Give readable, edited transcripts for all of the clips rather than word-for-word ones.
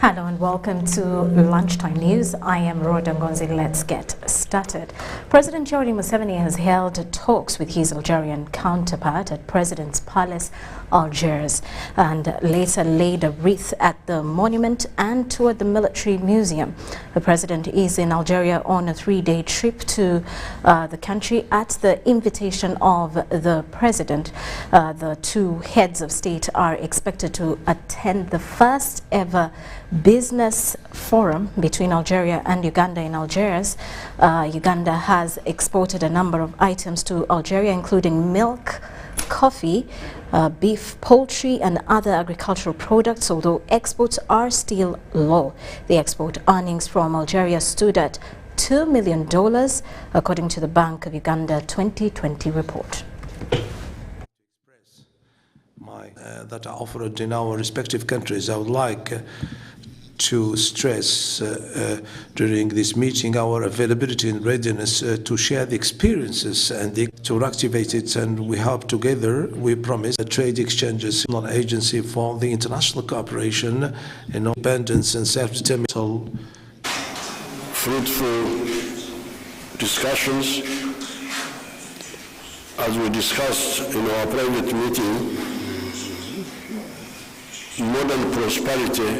Hello and welcome to Lunchtime News. I am Rhoda Ngonzi. Let's get started. President Yoweri Museveni has held talks with his Algerian counterpart at President's Palace, Algiers, and later laid a wreath at the monument and toured the military museum. The president is in Algeria on a 3-day trip to the country at the invitation of the president. The two heads of state are expected to attend the first ever business forum between Algeria and Uganda in Algiers. Uganda has exported a number of items to Algeria, including milk, coffee, beef, poultry and other agricultural products, although exports are still low. The export earnings from Algeria stood at $2 million, according to the Bank of Uganda 2020 report. That are offered in our respective countries. I would like to stress during this meeting our availability and readiness to share the experiences and to activate it, and we hope together, we promise, trade exchanges, an agency for the international cooperation in independence and self-determination. Fruitful discussions, as we discussed in our private meeting. Modern prosperity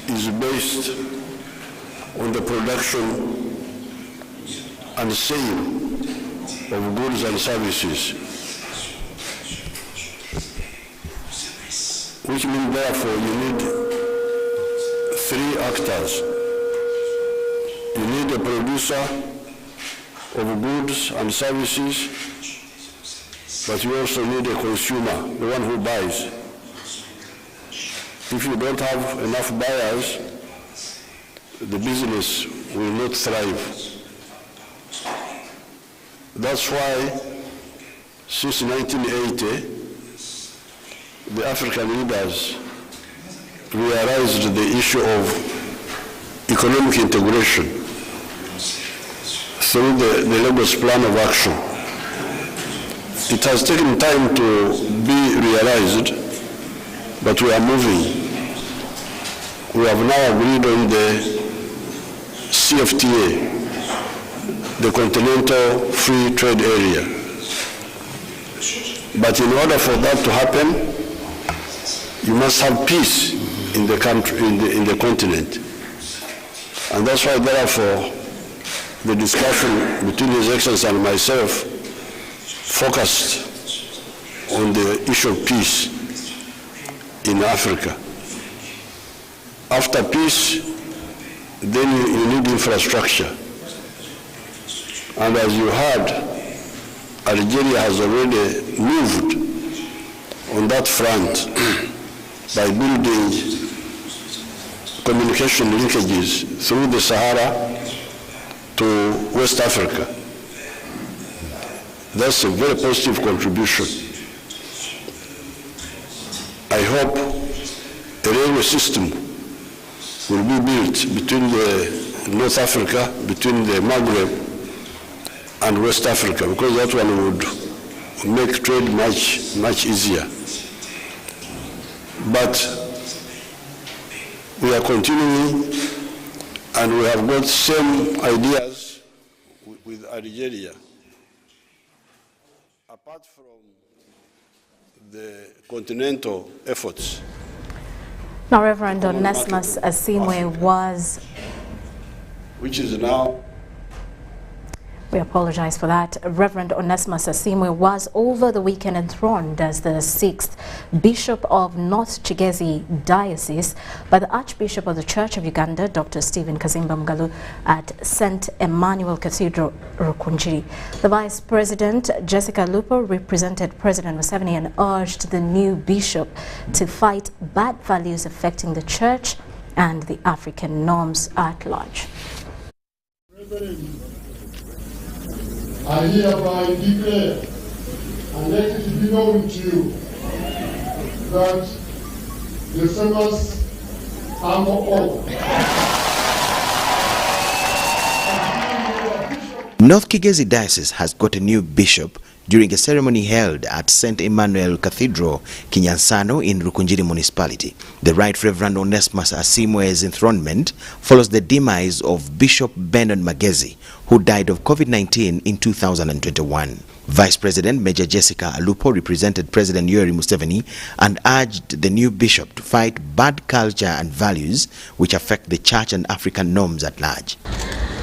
is based on the production and sale of goods and services, which means therefore you need 3 actors. You need a producer of goods and services, but you also need a consumer, the one who buys. If you don't have enough buyers, the business will not thrive. That's why, since 1980, the African leaders realized the issue of economic integration through the Lagos Plan of Action. It has taken time to be realized, but we are moving. We have now agreed on the CFTA, the Continental Free Trade Area. But in order for that to happen, you must have peace in the country, in the continent. And that's why, therefore, the discussion between His Excellency and myself focused on the issue of peace in Africa. After peace, then you need infrastructure. And as you heard, Algeria has already moved on that front by building communication linkages through the Sahara to West Africa. That's a very positive contribution. I hope a railway system will be built between North Africa, between the Maghreb and West Africa, because that one would make trade much easier. But we are continuing, and we have got same ideas with Algeria. Apart from the continental efforts. Now, Reverend Onesimus Asimwe was... Which is now... We apologize for that. Reverend Onesimus Asimwe was over the weekend enthroned as the 6th Bishop of North Kigezi Diocese by the Archbishop of the Church of Uganda, Dr. Stephen Kazimba Mugalu, at St. Emmanuel Cathedral, Rukunjiri. The Vice President, Jessica Lupo, represented President Museveni and urged the new bishop to fight bad values affecting the Church and the African norms at large. I hereby declare, and let it be known to you, that the famous Armor of North Kigezi Diocese has got a new bishop during a ceremony held at St. Emmanuel Cathedral, Kinyansano in Rukunjiri Municipality. The Right Reverend Onesmus Asimwe's enthronement follows the demise of Bishop Bernard Magezi, who died of COVID-19 in 2021. Vice President Major Jessica Alupo represented President Yoweri Museveni and urged the new bishop to fight bad culture and values which affect the church and African norms at large.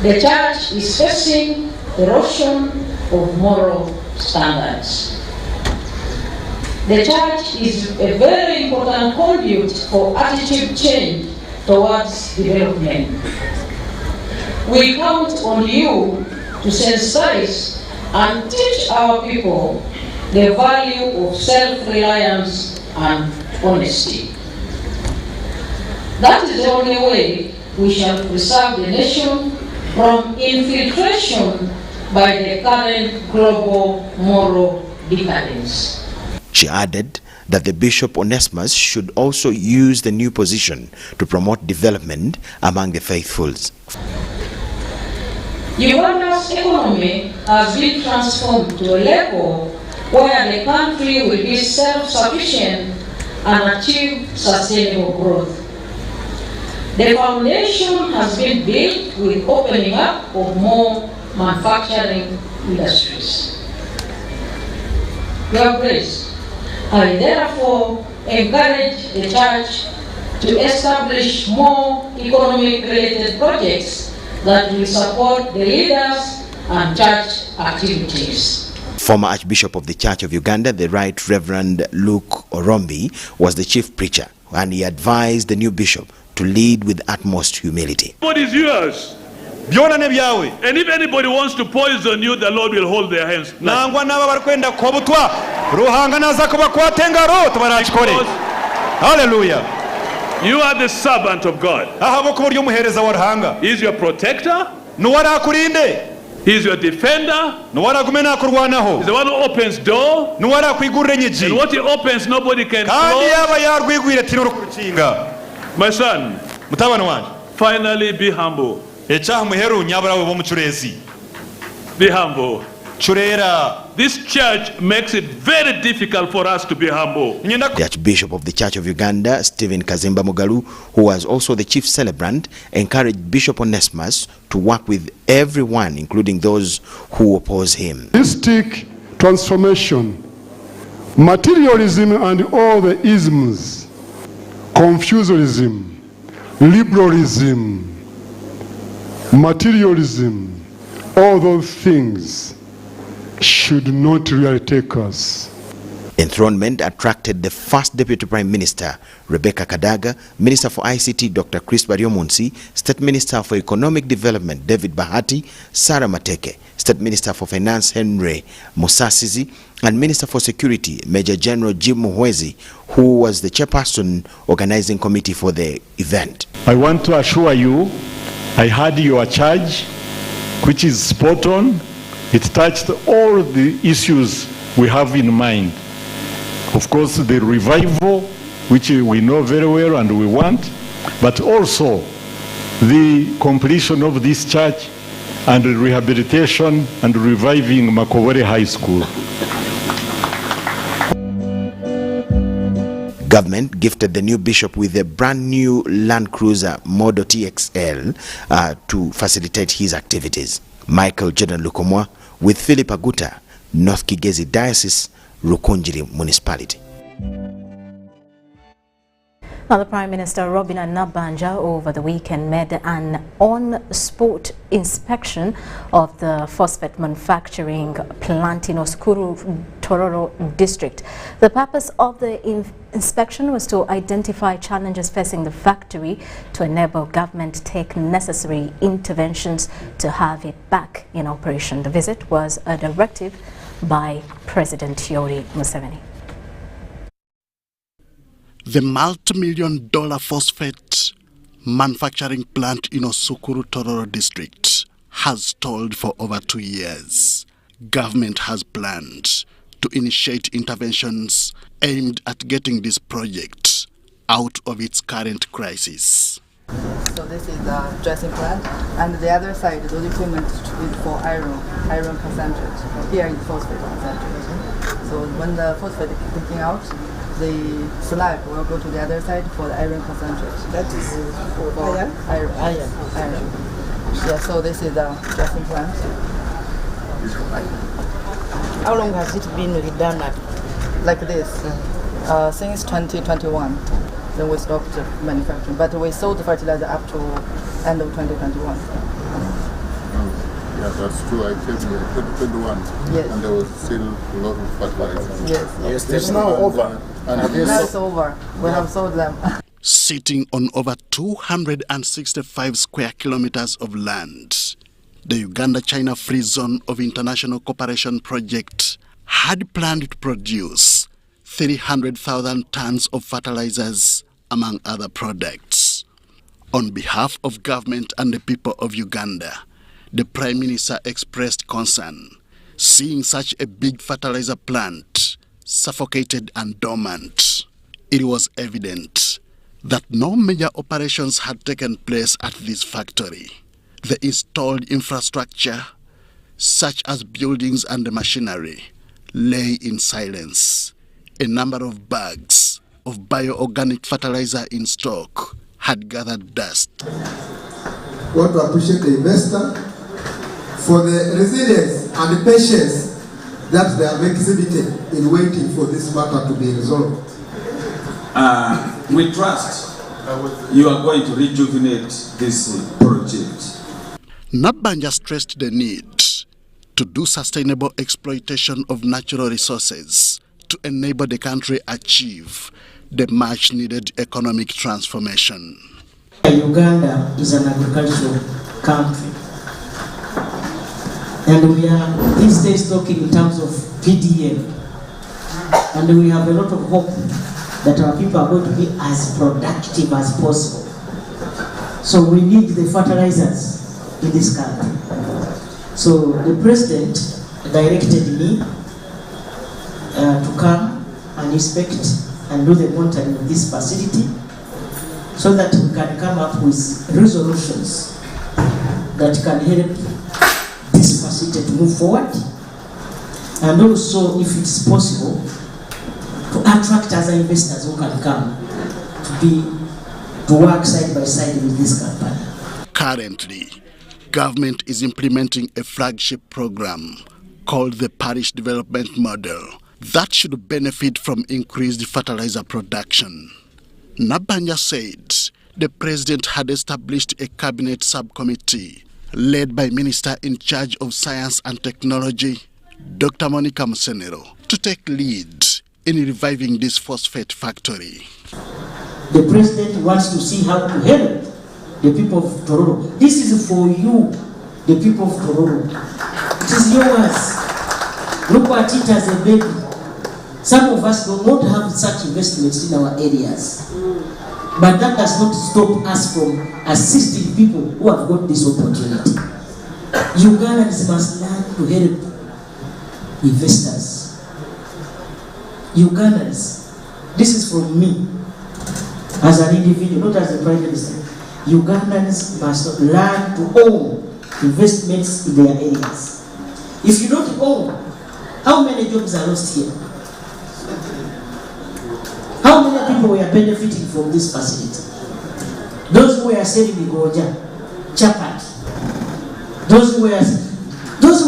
The church is facing erosion of moral standards. The church is a very important conduit for attitude change towards development. We count on you to sensitize and teach our people the value of self-reliance and honesty. That is the only way we shall preserve the nation from infiltration by the current global moral decadence. She added that the Bishop Onesmus should also use the new position to promote development among the faithfuls. Uganda's economy has been transformed to a level where the country will be self-sufficient and achieve sustainable growth. The foundation has been built with opening up of more manufacturing industries. Your Grace, I therefore encourage the Church to establish more economic-related projects that will support the leaders and church activities. Former Archbishop of the Church of Uganda, the Right Reverend Luke Orombi, was the chief preacher, and he advised the new bishop to lead with utmost humility. What is yours? And if anybody wants to poison you, the Lord will hold their hands. Hallelujah. You are the servant of God. He is your protector. He is your defender. He's the one who opens door. And what he opens, nobody can close. My son, finally be humble. Be humble. This church makes it very difficult for us to be humble. The Archbishop of the Church of Uganda, Stephen Kazimba Mugalu, who was also the chief celebrant, encouraged Bishop Onesmus to work with everyone, including those who oppose him. Holistic transformation, materialism and all the isms, Confucianism, liberalism, materialism, all those things should not really take us. Enthronement attracted the first Deputy Prime Minister, Rebecca Kadaga, Minister for ICT, Dr. Chris Baryomunsi, State Minister for Economic Development, David Bahati, Sarah Mateke, State Minister for Finance, Henry Musasizi, and Minister for Security, Major General Jim Muhwezi, who was the chairperson organizing committee for the event. I want to assure you, I heard your charge, which is spot on. It touched all the issues we have in mind. Of course, the revival, which we know very well and we want, but also the completion of this church and the rehabilitation and reviving Makowere High School. Government gifted the new bishop with a brand new Land Cruiser Model TXL to facilitate his activities. Michael Jordan Lukomwa with Philip Aguta, North Kigezi Diocese, Rukunjiri Municipality. Now, the Prime Minister Robinah Nabbanja over the weekend made an on-spot inspection of the phosphate manufacturing plant in Osukuru, Tororo district. The purpose of the inspection was to identify challenges facing the factory to enable government to take necessary interventions to have it back in operation. The visit was a directive by President Yoweri Museveni. The multi-million-dollar phosphate manufacturing plant in Osukuru, Tororo district has stalled for over 2 years. Government has planned to initiate interventions aimed at getting this project out of its current crisis. So this is the dressing plant, and the other side, those equipment is for iron concentrate. Here is phosphate concentrate. So when the phosphate is taken out, the slag will go to the other side for the iron concentrate. That is for iron. Yeah, so this is the dressing plant. How long has it been done like this? Since 2021. Then we stopped manufacturing, but we sold the fertilizer up to end of 2021. Yeah, that's true. I came here in 2021, yes. And there was still a lot of fertilizer. Yes. It's now over. And now it's over. We have sold them. Sitting on over 265 square kilometers of land, the Uganda-China Free Zone of International Cooperation Project had planned to produce 300,000 tons of fertilizers, among other products. On behalf of government and the people of Uganda, the Prime Minister expressed concern, seeing such a big fertilizer plant suffocated and dormant. It was evident that no major operations had taken place at this factory. The installed infrastructure, such as buildings and machinery, lay in silence. A number of bags of bioorganic fertilizer in stock had gathered dust. I want to appreciate the investor for the resilience and the patience that they have exhibited in waiting for this matter to be resolved. We trust you are going to rejuvenate this project. Nabanja stressed the need to do sustainable exploitation of natural resources to enable the country achieve the much-needed economic transformation. Uganda is an agricultural country, and we are these days talking in terms of PDM, and we have a lot of hope that our people are going to be as productive as possible. So we need the fertilizers in this country. So the president directed me to come and inspect and do the monitoring of this facility so that we can come up with resolutions that can help this facility to move forward, and also, if it's possible, to attract other investors who can come to work side by side with this company. Currently, government is implementing a flagship program called the Parish Development Model that should benefit from increased fertilizer production. Nabanja said the president had established a cabinet subcommittee led by Minister in charge of Science and Technology, Dr. Monica Musenero, to take lead in reviving this phosphate factory. The president wants to see how to help the people of Tororo. This is for you, the people of Tororo. It is yours. Look at it as a baby. Some of us do not have such investments in our areas. But that does not stop us from assisting people who have got this opportunity. Ugandans must learn to help investors. Ugandans, this is from me, as an individual, not as a prime minister. Ugandans must learn to own investments in their areas. If you don't own, how many jobs are lost here? How many people were benefiting from this facility? Those who were selling Goja, Chapat, those who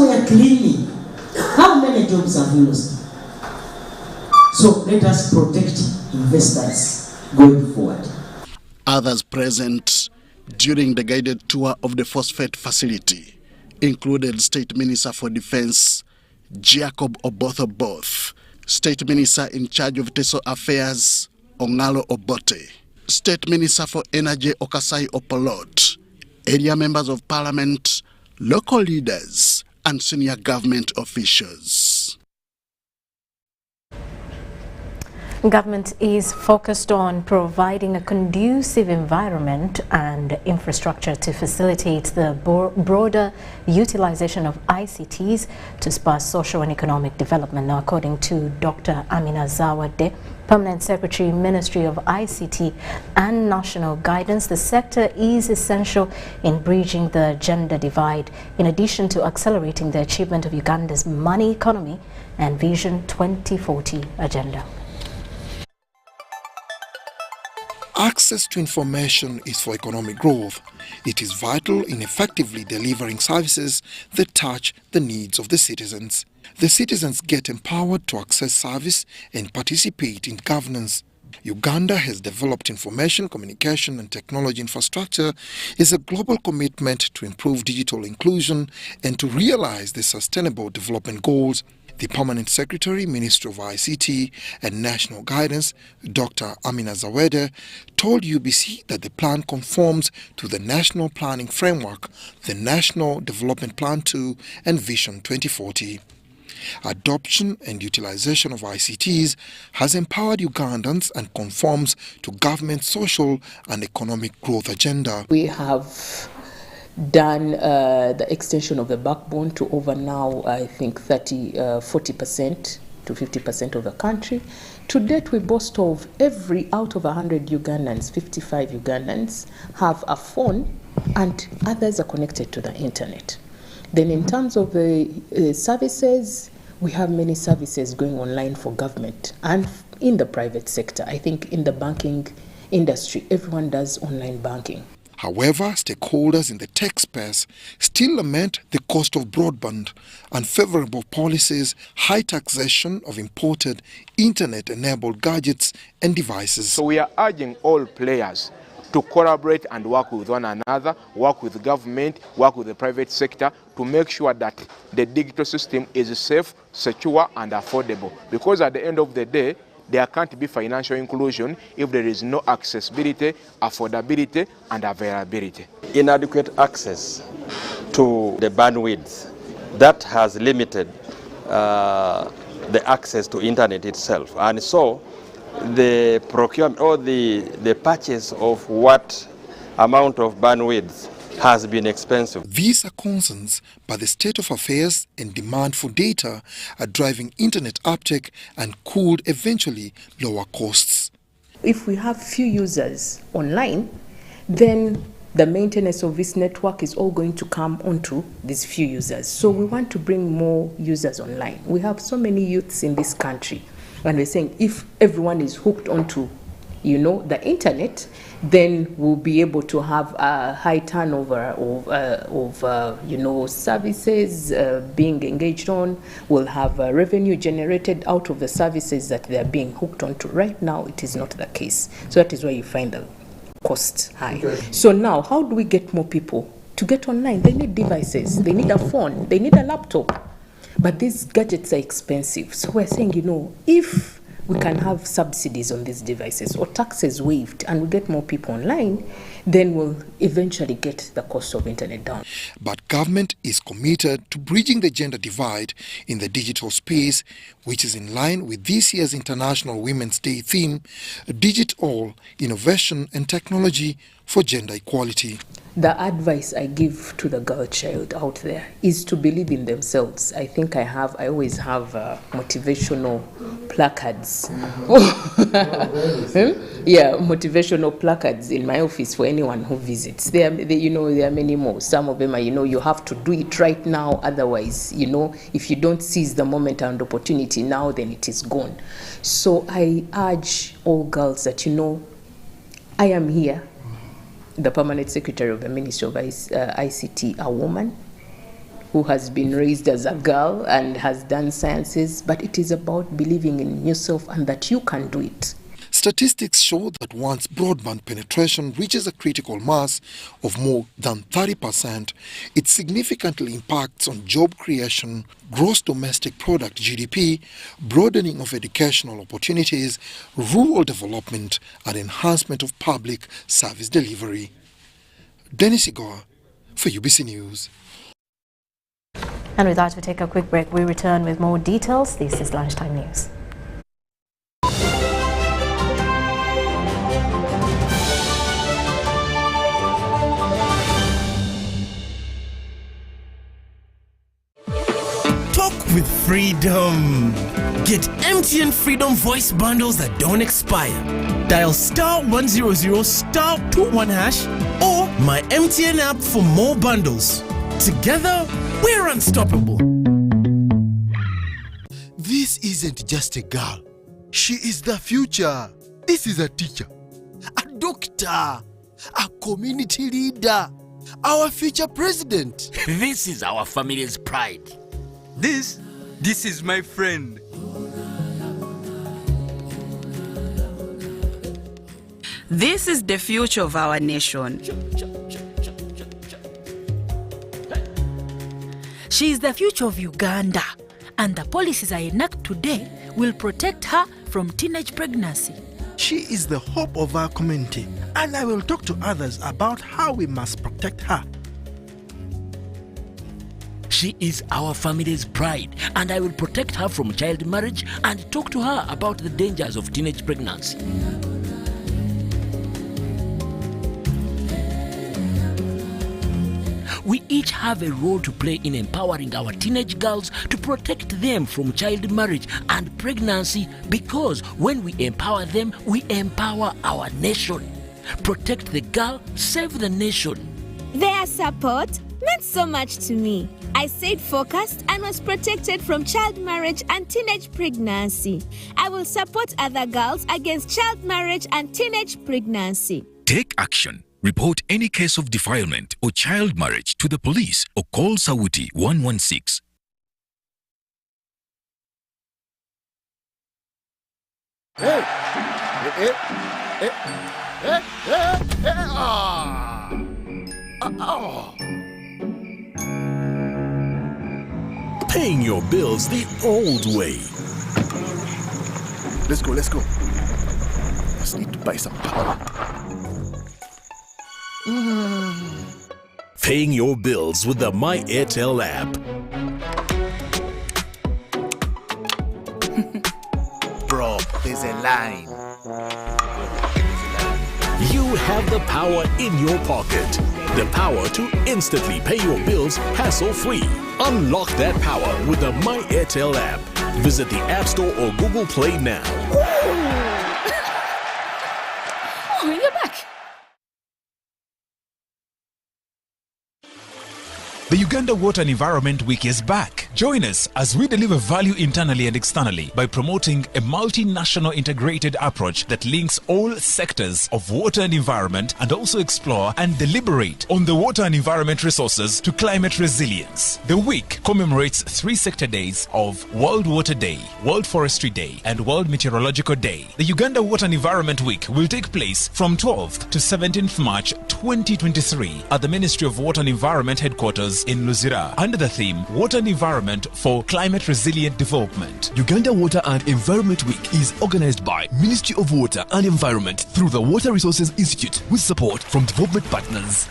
were cleaning. How many jobs have you lost? So let us protect investors going forward. Others present during the guided tour of the phosphate facility included State Minister for Defense Jacob Oboth, State Minister in charge of TESO Affairs Ongalo Obote, State Minister for Energy Okasai Opolot, area members of parliament, local leaders, and senior government officials. Government is focused on providing a conducive environment and infrastructure to facilitate the broader utilization of ICTs to spur social and economic development. Now, according to Dr. Amina Zawade, Permanent Secretary, Ministry of ICT and National Guidance, the sector is essential in bridging the gender divide, in addition to accelerating the achievement of Uganda's money economy and Vision 2040 agenda. Access to information is for economic growth. It is vital in effectively delivering services that touch the needs of the citizens. The citizens get empowered to access service and participate in governance. Uganda has developed information, communication and technology infrastructure as a global commitment to improve digital inclusion and to realize the Sustainable Development Goals. The Permanent Secretary, Ministry of ICT and National Guidance, Dr. Amina Zawede, told UBC that the plan conforms to the National Planning Framework, the National Development Plan 2 and Vision 2040. Adoption and utilization of ICTs has empowered Ugandans and conforms to government's social and economic growth agenda. We have done the extension of the backbone to over now, I think, 40% to 50% of the country. To date, we boast of every out of 100 Ugandans, 55 Ugandans have a phone and others are connected to the internet. Then in terms of the services, we have many services going online for government and in the private sector. I think in the banking industry, everyone does online banking. However, stakeholders in the tech space still lament the cost of broadband, unfavorable policies, high taxation of imported internet-enabled gadgets and devices. So we are urging all players to collaborate and work with one another, work with government, work with the private sector to make sure that the digital system is safe, secure and affordable. Because at the end of the day, there can't be financial inclusion if there is no accessibility, affordability and availability. Inadequate access to the bandwidth that has limited the access to internet itself, and so the procurement or the purchase of what amount of bandwidth has been expensive. These are concerns, but the state of affairs and demand for data are driving internet uptake and could eventually lower costs. If we have few users online, then the maintenance of this network is all going to come onto these few users. So we want to bring more users online. We have so many youths in this country, and we're saying if everyone is hooked onto the internet, then we'll be able to have a high turnover of services being engaged on. We'll have revenue generated out of the services that they're being hooked onto. Right now, it is not the case. So that is why you find the cost high. Okay. So now, how do we get more people to get online? They need devices. They need a phone. They need a laptop. But these gadgets are expensive. So we're saying, if we can have subsidies on these devices or taxes waived and we get more people online, then we'll eventually get the cost of internet down. But government is committed to bridging the gender divide in the digital space, which is in line with this year's International Women's Day theme, Digital Innovation and Technology for Gender Equality. The advice I give to the girl child out there is to believe in themselves. I think I always have motivational placards. Yeah, motivational placards in my office for anyone who visits. There are many more. Some of them are, you have to do it right now. Otherwise, if you don't seize the moment and opportunity now, then it is gone. So I urge all girls that, I am here, the Permanent Secretary of the Ministry of ICT, a woman who has been raised as a girl and has done sciences, but it is about believing in yourself and that you can do it. Statistics show that once broadband penetration reaches a critical mass of more than 30%, it significantly impacts on job creation, gross domestic product GDP, broadening of educational opportunities, rural development, and enhancement of public service delivery. Dennis Igor for UBC News. And with that, we take a quick break. We return with more details. This is Lunchtime News. with freedom. Get MTN Freedom voice bundles that don't expire. Dial *100 *21# or my MTN app for more bundles. Together, we're unstoppable. This isn't just a girl. She is the future. This is a teacher, a doctor, a community leader, our future president. This is our family's pride. This is my friend. This is the future of our nation. She is the future of Uganda, and the policies I enact today will protect her from teenage pregnancy. She is the hope of our community, and I will talk to others about how we must protect her. She is our family's pride, and I will protect her from child marriage and talk to her about the dangers of teenage pregnancy. We each have a role to play in empowering our teenage girls to protect them from child marriage and pregnancy, because when we empower them, we empower our nation. Protect the girl, save the nation. Their support meant so much to me. I stayed focused and was protected from child marriage and teenage pregnancy. I will support other girls against child marriage and teenage pregnancy. Take action. Report any case of defilement or child marriage to the police or call Sauti 116. Hey! Paying your bills the old way. Let's go. Just need to buy some power. Paying your bills with the My Airtel app. Bro, there's a line. You have the power in your pocket. The power to instantly pay your bills hassle-free. Unlock that power with the My Airtel app. Visit the App Store or Google Play now. Oh, you're back. The Uganda Water and Environment Week is back. Join us as we deliver value internally and externally by promoting a multinational integrated approach that links all sectors of water and environment, and also explore and deliberate on the water and environment resources to climate resilience. The week commemorates 3 sector days of World Water Day, World Forestry Day, and World Meteorological Day. The Uganda Water and Environment Week will take place from 12th to 17th March 2023 at the Ministry of Water and Environment headquarters in Luzira, under the theme Water and Environment for Climate Resilient Development. Uganda Water and Environment Week is organized by Ministry of Water and Environment through the Water Resources Institute with support from development partners.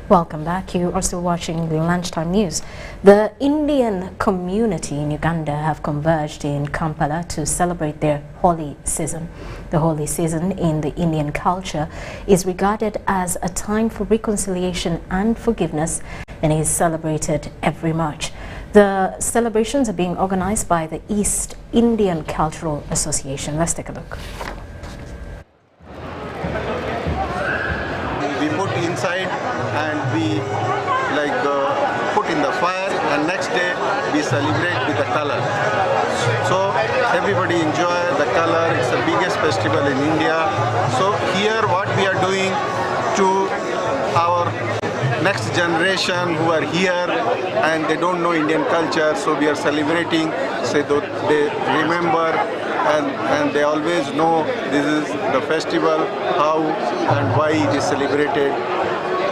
Welcome back. You are still watching the Lunchtime News. The Indian community in Uganda have converged in Kampala to celebrate their Holi season. The Holi season in the Indian culture is regarded as a time for reconciliation and forgiveness and is celebrated every March. The celebrations are being organized by the East Indian Cultural Association. Let's take a look. We put inside and we put in the fire, and next day we celebrate with the color. So everybody enjoy the color. It's the biggest festival in India. So here what we are doing to our next generation who are here and they don't know Indian culture, so we are celebrating so that they remember and they always know this is the festival, how and why it is celebrated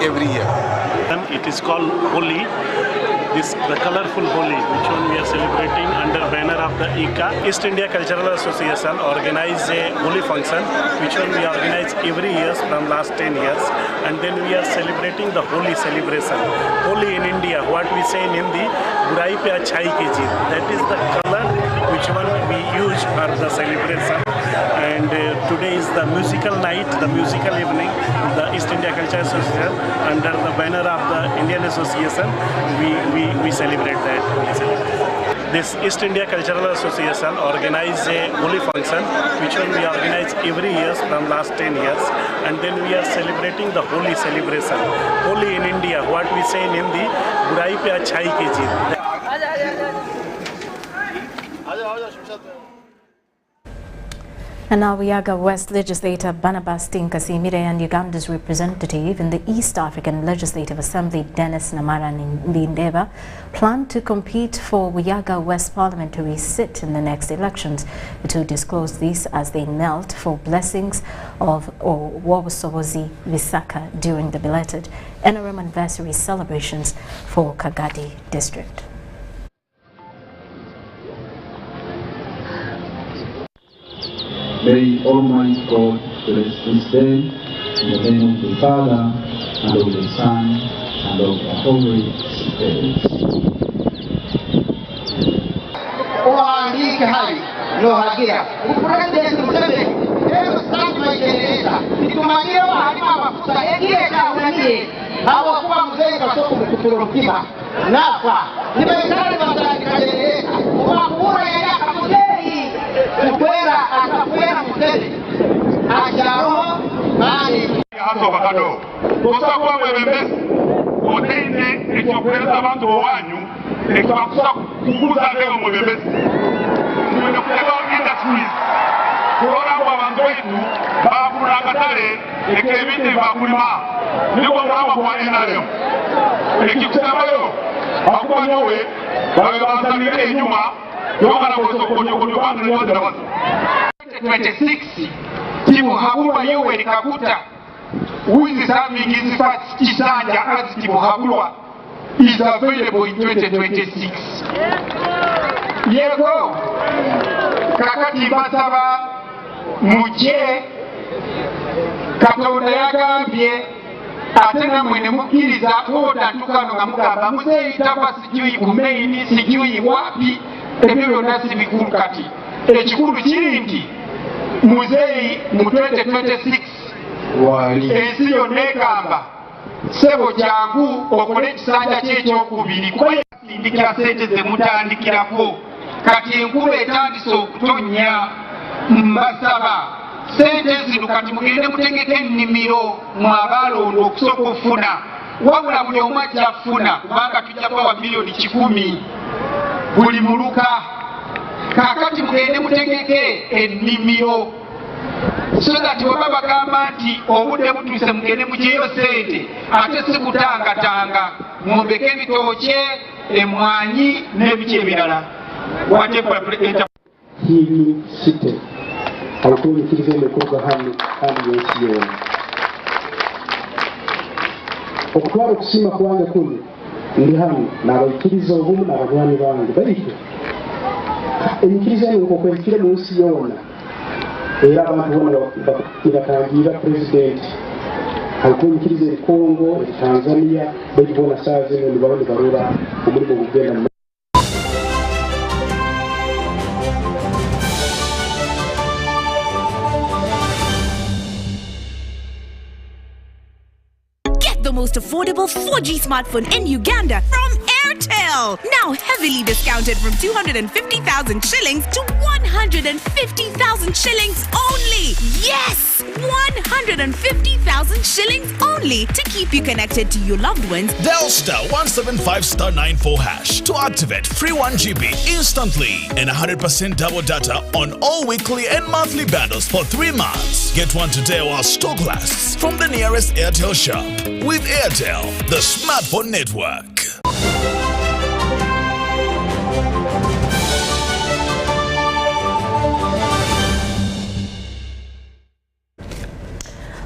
every year. It is called Holi. The colorful Holi, which one we are celebrating under banner of the ICA, East India Cultural Association, organize a Holi function, which one we organize every year from last 10 years, and then we are celebrating the Holi celebration. Holi in India, what we say in Hindi, burai pe achai ki jeet. That is the color which one we use for the celebration. And today is the musical night, the musical evening. The East India Culture Association, under the banner of the Indian Association, we celebrate that. This East India Cultural Association organizes a Holi function, which one we organize every year from last 10 years. And then we are celebrating the Holi celebration. Holi in India, what we say in Hindi, बुराई पे अच्छाई की जीत. And now Vihiga West legislator Barnabas Tinkasimire and Uganda's representative in the East African Legislative Assembly Dennis Namara Ndindeba plan to compete for Vihiga West parliamentary seat in the next elections. The two disclosed this as they knelt for blessings of Wabusobozi Visaka during the belated NRM anniversary celebrations for Kagadi district. May Almighty God bless this day in the name of the Father, and of the Son, and of the Holy Spirit. Uandike hai lohagira upresident Museveni leo sasa tunaendeleza itumagira hapa mafuta yekeka unanie hawa kuwa mzee kasoko mkuturo mkiba nafa nimeitana batandikaendeleza wakura ya kamudei kukwera atakwera Museveni ajaro mali hato bakado kusakwa mwebembezi otende ekyokweza abantu owanyu ekwakusa kukuza leo mwebembezi mwene kuleba industries kuona kwa abantu wetu bakula katale ekebiti bakulima niko mrama kwa NRM ekikusemayo bakuwa nyowe bawe banzanire nyuma yongana kosokonyo bantu nyote na watu 26 timu hakuwa yowe nikakuta wizi serving is fat kisanja as timu hakuwa is available in 2026 yego kakati basaba muje katonda yagambye atena mwene mukiriza oda tukano ngamugamba muzeyi tapa sijui kumeini sijui wapi ebyo byonna si bikulu kati ekikulu kiri nti muzeyi mu 2026 ensi yonna egamba sebo jangu okole ekisanja kyekyokubiri kubasindikira sente zemutandikirako kati enkuba etandise okutonnya mbasaba sente zino kati mugende mutegeke ennimiro mwabalondo okusooka okufuna wabula buli omu ajja kufuna kubanga tujja kubawa miliyoni 10 buli muluka kakati mugende mutegeke ennimiro so that waba bagamba nti obudde butuuse mugende mujeyo sente ate si kutangatanga mwombeke ebitooke emwanyi n'ebiki ebirala hili site hautunikiriza imekoga hali yensi yona okutwara okusima kwange kuni ndi hano nabaikiriza obumu n'abanywanyi bange baike enyikiriza nuko kwekire mu nsi yona era abantu bona bakangira president hautunikiriza Kongo Tanzania bagibona saze ngo ndibone barura umurimo gugenda. The most affordable 4G smartphone in Uganda from Airtel. Now heavily discounted from 250,000 shillings to 150,000 shillings only. Yes, 150,000 shillings only to keep you connected to your loved ones. Dial *175*94# to activate free 1 GB instantly and 100% double data on all weekly and monthly bundles for 3 months. Get one today while stock lasts from the nearest Airtel shop. With Airtel, the smartphone network.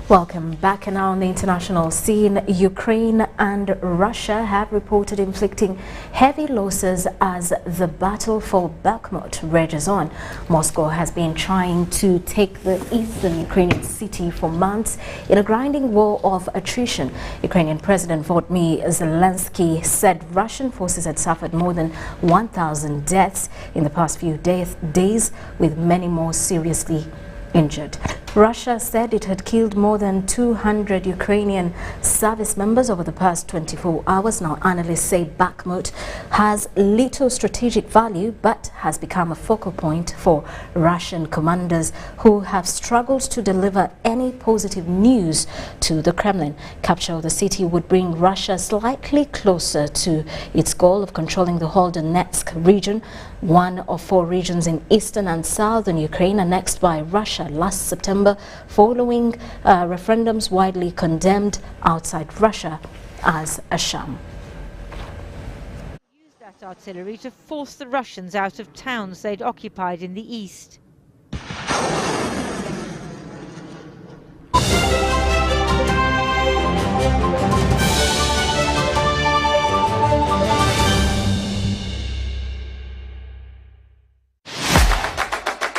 Welcome back. And now on the international scene, Ukraine and Russia have reported inflicting heavy losses as the battle for Bakhmut rages on. Moscow has been trying to take the eastern Ukrainian city for months in a grinding war of attrition. Ukrainian President Volodymyr Zelensky said Russian forces had suffered more than 1,000 deaths in the past few days, with many more seriously injured. Russia said it had killed more than 200 Ukrainian service members over the past 24 hours. Now, analysts say Bakhmut has little strategic value but has become a focal point for Russian commanders who have struggled to deliver any positive news to the Kremlin. Capture of the city would bring Russia slightly closer to its goal of controlling the whole Donetsk region, one of 4 regions in eastern and southern Ukraine annexed by Russia last September following referendums widely condemned outside Russia as a sham. Used that artillery to force the Russians out of towns they'd occupied in the east.